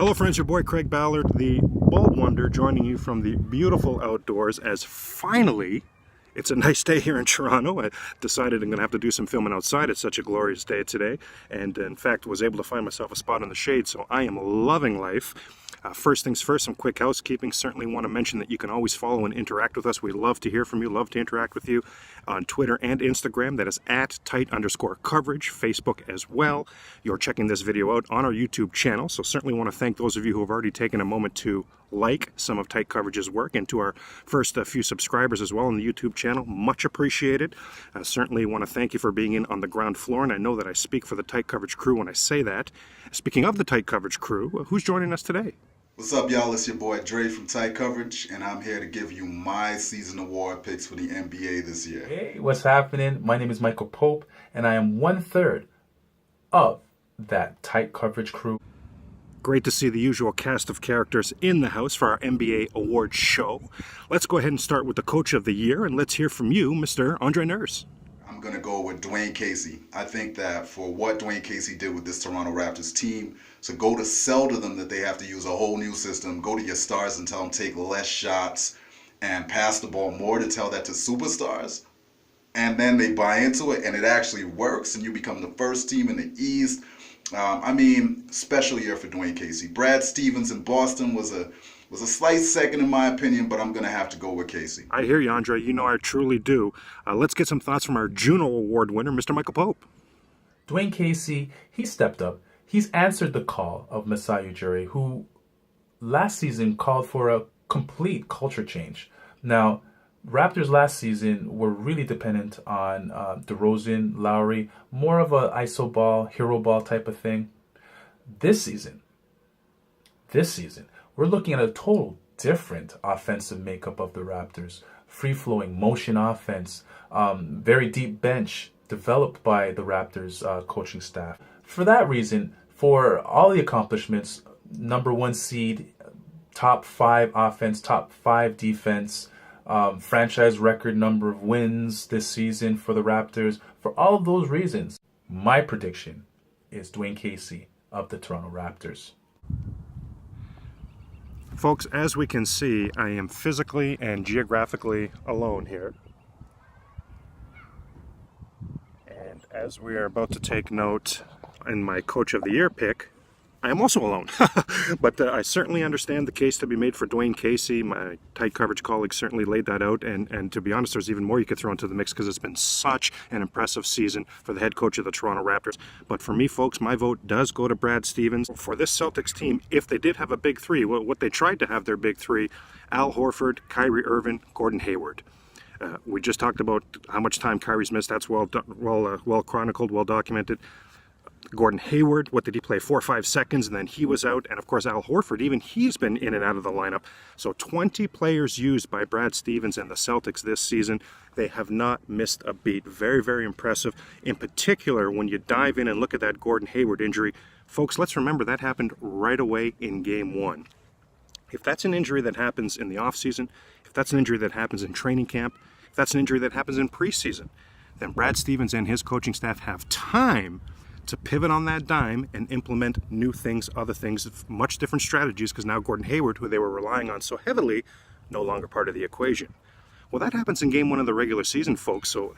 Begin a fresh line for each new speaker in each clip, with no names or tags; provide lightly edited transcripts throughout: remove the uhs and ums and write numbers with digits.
Hello friends, your boy Craig Ballard, the Bald Wonder, joining you from the beautiful outdoors as finally, it's a nice day here in Toronto. I decided I'm going to have to do some filming outside. It's such a glorious day today, and in fact was able to find myself a spot in the shade, so I am loving life. First things first, some quick housekeeping. Certainly want to mention that you can always follow and interact with us. We love to hear from you, love to interact with you on Twitter and Instagram. That is at @tight_coverage, Facebook as well. You're checking this video out on our YouTube channel, so certainly want to thank those of you who have already taken a moment to like some of Tight Coverage's work, and to our first few subscribers as well on the YouTube channel. Much appreciated. Certainly want to thank you for being in on the ground floor, and I know that I speak for the Tight Coverage crew when I say that. Speaking of the Tight Coverage crew, who's joining us today?
What's up, y'all? It's your boy Dre from Tight Coverage, and I'm here to give you my season award picks for the NBA this year.
Hey, what's happening? My name is Michael Pope, and I am 1/3 of that Tight Coverage crew.
Great to see the usual cast of characters in the house for our NBA awards show. Let's go ahead and start with the Coach of the Year, and let's hear from you, Mr. Andre Nurse.
I'm going to go with Dwayne Casey. I think that for what Dwayne Casey did with this Toronto Raptors team, to go to sell to them that they have to use a whole new system, go to your stars and tell them take less shots and pass the ball more, to tell that to superstars, and then they buy into it and it actually works and you become the first team in the East. Special year for Dwayne Casey. Brad Stevens in Boston was a slight second in my opinion, but I'm going to have to go with Casey.
I hear you, Andre. You know I truly do. Let's get some thoughts from our Juno Award winner, Mr. Michael Pope.
Dwayne Casey, he stepped up. He's answered the call of Masai Ujiri, who last season called for a complete culture change. Now, Raptors last season were really dependent on DeRozan, Lowry, more of a iso ball, hero ball type of thing. This season, we're looking at a total different offensive makeup of the Raptors. Free-flowing motion offense, very deep bench developed by the Raptors coaching staff. For that reason, for all the accomplishments, #1 seed, top 5 offense, top 5 defense, franchise record number of wins this season for the Raptors. For all of those reasons, my prediction is Dwayne Casey of the Toronto Raptors.
Folks, as we can see, I am physically and geographically alone here. And as we are about to take note in my Coach of the Year pick, I am also alone. But I certainly understand the case to be made for Dwayne Casey. My Tight Coverage colleagues certainly laid that out. And to be honest, there's even more you could throw into the mix, because it's been such an impressive season for the head coach of the Toronto Raptors. But for me, folks, my vote does go to Brad Stevens. For this Celtics team, if they did have a big three, what they tried to have their big three: Al Horford, Kyrie Irving, Gordon Hayward. We just talked about how much time Kyrie's missed. That's well chronicled, well documented. Gordon Hayward, what did he play? 4 or 5 seconds, and then he was out. And of course, Al Horford, even he's been in and out of the lineup. So 20 players used by Brad Stevens and the Celtics this season. They have not missed a beat. Very, very impressive. In particular, when you dive in and look at that Gordon Hayward injury, folks, let's remember that happened right away in Game 1. If that's an injury that happens in the offseason, if that's an injury that happens in training camp, if that's an injury that happens in preseason, then Brad Stevens and his coaching staff have time to pivot on that dime and implement new things, other things, much different strategies, because now Gordon Hayward, who they were relying on so heavily, no longer part of the equation. Well, that happens in Game 1 of the regular season, folks. So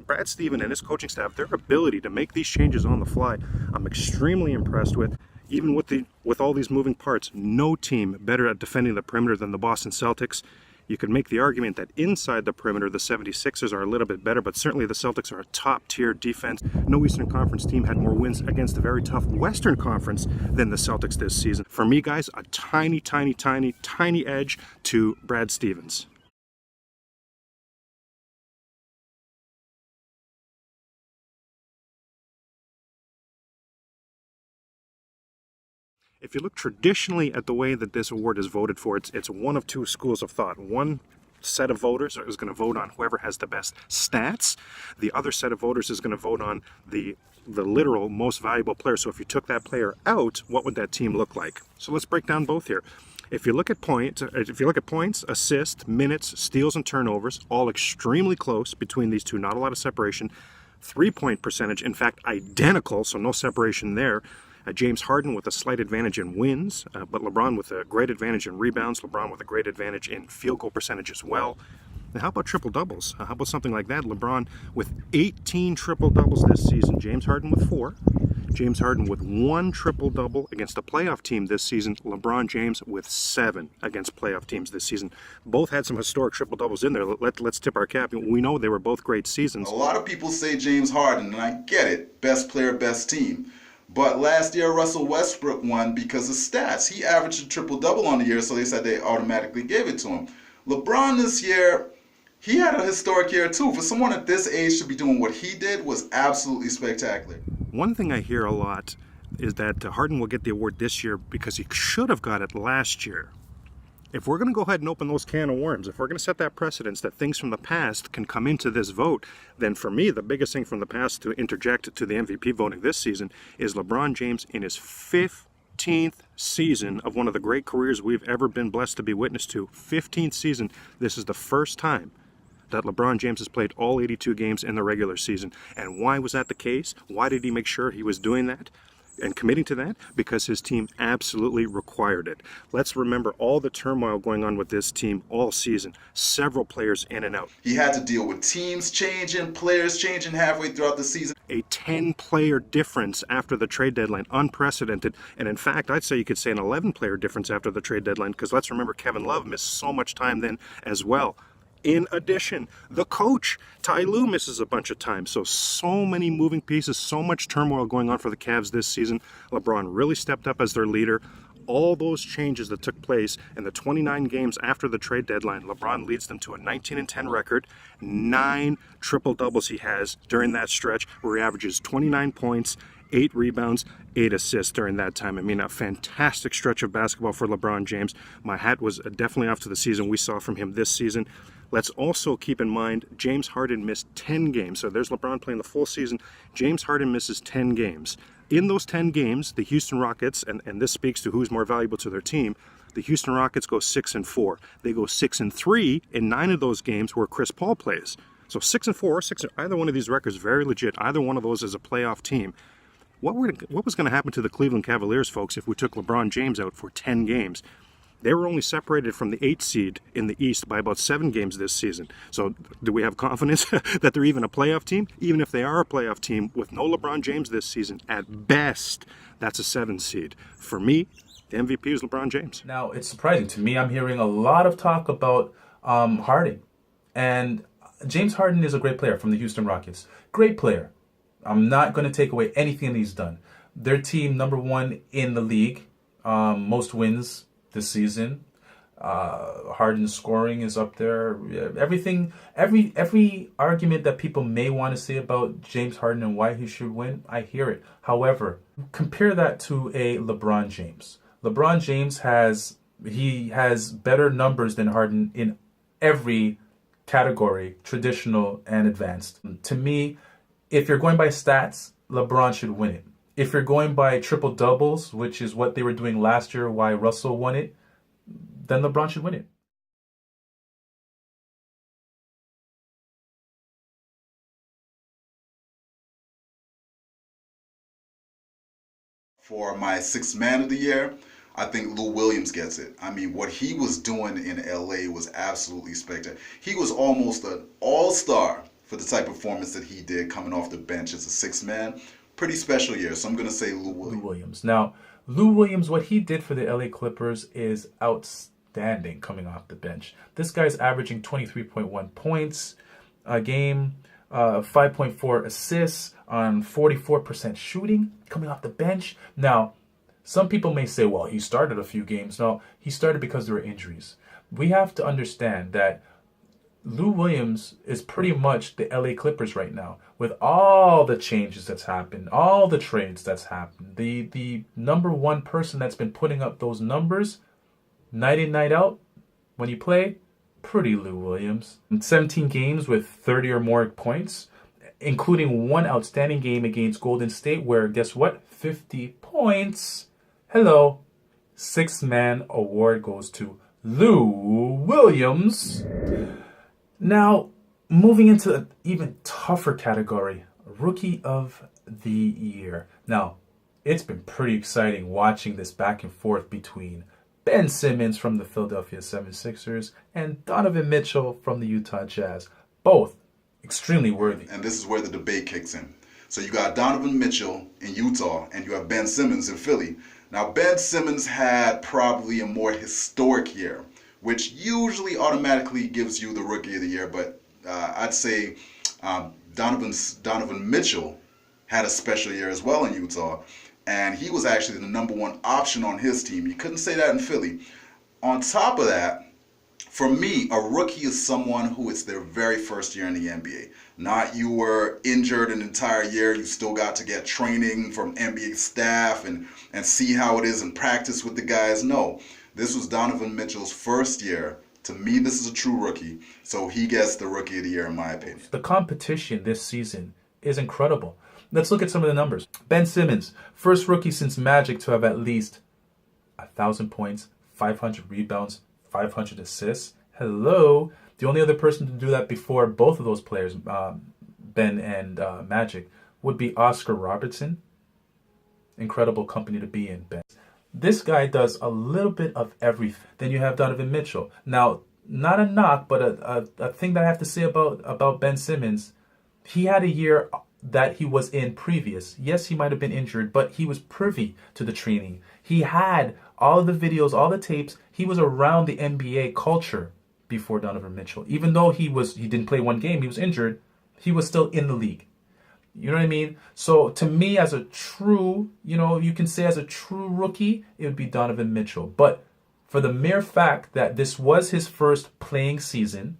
Brad Stevens and his coaching staff, their ability to make these changes on the fly, I'm extremely impressed with. Even with all these moving parts, no team better at defending the perimeter than the Boston Celtics. You could make the argument that inside the perimeter, the 76ers are a little bit better, but certainly the Celtics are a top-tier defense. No Eastern Conference team had more wins against a very tough Western Conference than the Celtics this season. For me, guys, a tiny, tiny, tiny, tiny edge to Brad Stevens. If you look traditionally at the way that this award is voted for, it's one of two schools of thought. One set of voters is going to vote on whoever has the best stats. The other set of voters is going to vote on the literal most valuable player. So if you took that player out, what would that team look like? So let's break down both here. If you look at points, assists, minutes, steals, and turnovers, all extremely close between these two, not a lot of separation. 3-point percentage, in fact, identical, so no separation there. James Harden with a slight advantage in wins, but LeBron with a great advantage in rebounds, LeBron with a great advantage in field goal percentage as well. Now, how about triple doubles? How about something like that? LeBron with 18 triple doubles this season, James Harden with 4. James Harden with 1 triple-double against a playoff team this season. LeBron James with 7 against playoff teams this season. Both had some historic triple-doubles in there. Let's tip our cap. We know they were both great seasons.
A lot of people say James Harden, and I get it. Best player, best team. But last year, Russell Westbrook won because of stats. He averaged a triple-double on the year, so they said they automatically gave it to him. LeBron this year, he had a historic year too. For someone at this age to be doing what he did was absolutely spectacular.
One thing I hear a lot is that Harden will get the award this year because he should have got it last year. If we're going to go ahead and open those can of worms, if we're going to set that precedence that things from the past can come into this vote, then for me, the biggest thing from the past to interject to the MVP voting this season is LeBron James in his 15th season of one of the great careers we've ever been blessed to be witness to. 15th season. This is the first time that LeBron James has played all 82 games in the regular season. And why was that the case? Why did he make sure he was doing that and committing to that? Because his team absolutely required it. Let's remember all the turmoil going on with this team all season. Several players in and out.
He had to deal with teams changing, players changing halfway throughout the season.
A 10-player difference after the trade deadline, unprecedented. And in fact, I'd say you could say an 11-player difference after the trade deadline, because let's remember Kevin Love missed so much time then as well. In addition, the coach, Ty Lue, misses a bunch of time. So many moving pieces, so much turmoil going on for the Cavs this season. LeBron really stepped up as their leader. All those changes that took place in the 29 games after the trade deadline, LeBron leads them to a 19-10 record. 9 triple-doubles he has during that stretch, where he averages 29 points, 8 rebounds, 8 assists during that time. I mean, a fantastic stretch of basketball for LeBron James. My hat was definitely off to the season we saw from him this season. Let's also keep in mind, James Harden missed 10 games. So there's LeBron playing the full season. James Harden misses 10 games. In those 10 games, the Houston Rockets, and this speaks to who's more valuable to their team, the Houston Rockets go 6-4. They go 6-3 in 9 of those games where Chris Paul plays. So 6-4, either one of these records very legit. Either one of those is a playoff team. What was going to happen to the Cleveland Cavaliers, folks, if we took LeBron James out for 10 games? They were only separated from the 8th seed in the East by about 7 games this season. So do we have confidence that they're even a playoff team? Even if they are a playoff team with no LeBron James this season, at best, that's a 7 seed. For me, the MVP is LeBron James.
Now, it's surprising to me. I'm hearing a lot of talk about Harden. And James Harden is a great player from the Houston Rockets. Great player. I'm not going to take away anything that he's done. Their team, number 1 in the league, most wins this season. Harden's scoring is up there. Everything, every argument that people may want to say about James Harden and why he should win, I hear it. However, compare that to a LeBron James. LeBron James has better numbers than Harden in every category, traditional and advanced. To me, if you're going by stats, LeBron should win it. If you're going by triple doubles, which is what they were doing last year, why Russell won it, then LeBron should win it.
For my 6th man of the year, I think Lou Williams gets it. I mean, what he was doing in LA was absolutely spectacular. He was almost an all-star for the type of performance that he did coming off the bench as a 6th man. Pretty special year, so I'm going to say Lou Williams.
Now, Lou Williams, what he did for the LA Clippers is outstanding coming off the bench. This guy's averaging 23.1 points a game, 5.4 assists on 44% shooting coming off the bench. Now, some people may say, well, he started a few games. No, he started because there were injuries. We have to understand that Lou Williams is pretty much the LA Clippers right now, with all the changes that's happened, all the trades that's happened. The number 1 person that's been putting up those numbers night in, night out when you play, pretty Lou Williams. 17 games with 30 or more points, including 1 outstanding game against Golden State where, guess what? 50 points. Hello. 6th man award goes to Lou Williams. Now, moving into an even tougher category, Rookie of the Year. Now, it's been pretty exciting watching this back and forth between Ben Simmons from the Philadelphia 76ers and Donovan Mitchell from the Utah Jazz. Both extremely worthy.
And this is where the debate kicks in. So you got Donovan Mitchell in Utah, and you have Ben Simmons in Philly. Now, Ben Simmons had probably a more historic year, which usually automatically gives you the Rookie of the Year, but I'd say Donovan Mitchell had a special year as well in Utah, and he was actually the number one option on his team. You couldn't say that in Philly. On top of that, for me, a rookie is someone who it's their very first year in the NBA. Not you were injured an entire year, you still got to get training from NBA staff and see how it is and practice with the guys. No, this was Donovan Mitchell's first year. To me, this is a true rookie, so he gets the Rookie of the Year in my opinion.
The competition this season is incredible. Let's look at some of the numbers. Ben Simmons, first rookie since Magic to have at least 1,000 points, 500 rebounds, 500 assists. Hello. The only other person to do that before both of those players, Ben and Magic, would be Oscar Robertson. Incredible company to be in, Ben. This guy does a little bit of everything. Then you have Donovan Mitchell. Now, not a knock, but a thing that I have to say about Ben Simmons, he had a year that he was in previous. Yes, he might have been injured, but he was privy to the training. He had all of the videos, all the tapes. He was around the NBA culture before Donovan Mitchell. Even though he didn't play one game, he was injured, he was still in the league. You know what I mean? So to me, as a true, you can say as a true rookie, it would be Donovan Mitchell. But for the mere fact that this was his first playing season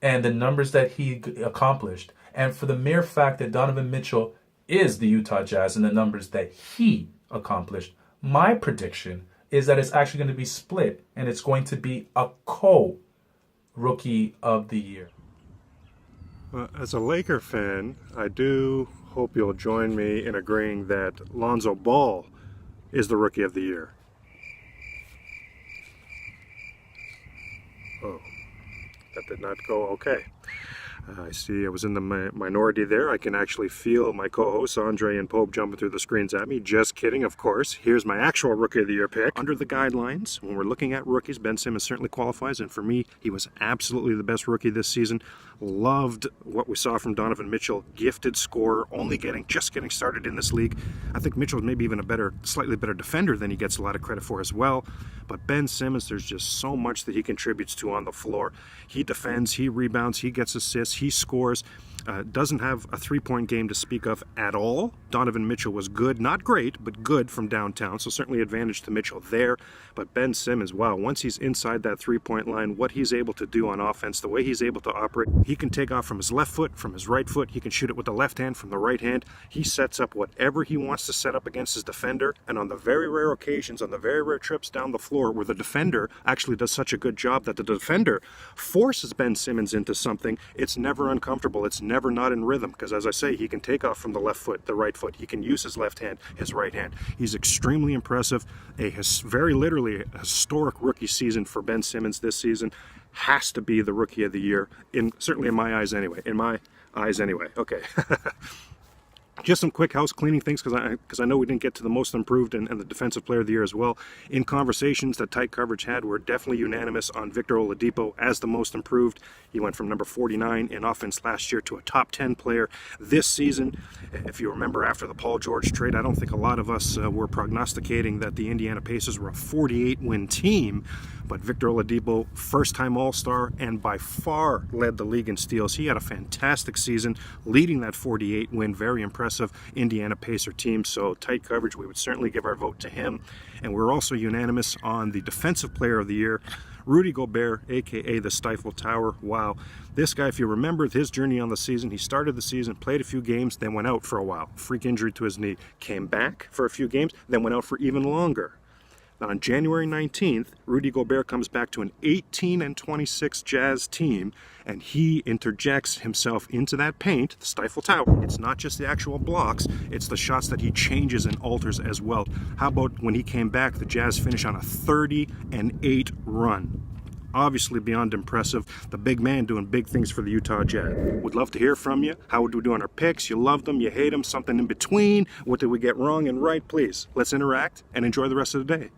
and the numbers that he accomplished, and for the mere fact that Donovan Mitchell is the Utah Jazz and the numbers that he accomplished, my prediction is that it's actually going to be split and it's going to be a co-Rookie of the Year.
As a Laker fan, I do hope you'll join me in agreeing that Lonzo Ball is the Rookie of the Year. Oh, that did not go okay. I see I was in the minority there. I can actually feel my co-hosts, Andre and Pope, jumping through the screens at me. Just kidding, of course. Here's my actual Rookie of the Year pick. Under the guidelines, when we're looking at rookies, Ben Simmons certainly qualifies, and for me, he was absolutely the best rookie this season. Loved what we saw from Donovan Mitchell. Gifted scorer, just getting started in this league. I think Mitchell's maybe even slightly better defender than he gets a lot of credit for as well. But Ben Simmons, there's just so much that he contributes to on the floor. He defends, he rebounds, he gets assists, he scores. Doesn't have a three-point game to speak of at all. Donovan Mitchell was good, not great, but good from downtown, so certainly advantage to Mitchell there. But Ben Simmons, wow, once he's inside that three-point line, what he's able to do on offense, the way he's able to operate, he can take off from his left foot, from his right foot, he can shoot it with the left hand, from the right hand. He sets up whatever he wants to set up against his defender, and on the very rare occasions, on the very rare trips down the floor where the defender actually does such a good job that the defender forces Ben Simmons into something, it's never uncomfortable, it's never not in rhythm, because as I say, he can take off from the left foot, the right foot, he can use his left hand, his right hand. He's extremely impressive. Very literally a historic rookie season for Ben Simmons this season. Has to be the Rookie of the Year, certainly in my eyes anyway. Okay. Just some quick house cleaning things, because I know we didn't get to the most improved and the Defensive Player of the Year as well. In conversations that Tight Coverage had, we're definitely unanimous on Victor Oladipo as the most improved. He went from number 49 in offense last year to a top 10 player this season. If you remember, after the Paul George trade, I don't think a lot of us were prognosticating that the Indiana Pacers were a 48-win team. But Victor Oladipo, first-time All-Star, and by far led the league in steals. He had a fantastic season, leading that 48-win, very impressive Indiana Pacer team. So Tight Coverage, we would certainly give our vote to him. And we're also unanimous on the Defensive Player of the Year, Rudy Gobert, a.k.a. the Stifle Tower. Wow. This guy, if you remember his journey on the season, he started the season, played a few games, then went out for a while. Freak injury to his knee. Came back for a few games, then went out for even longer. On January 19th, Rudy Gobert comes back to an 18-26 Jazz team, and he interjects himself into that paint, the Stifle Tower. It's not just the actual blocks, it's the shots that he changes and alters as well. How about when he came back, the Jazz finish on a 30-8 run? obviously beyond impressive. The big man doing big things for the Utah Jazz. Would love to hear from you. How would we do on our picks? You love them, you hate them, something in between? What did we get wrong and right? Please, let's interact and enjoy the rest of the day.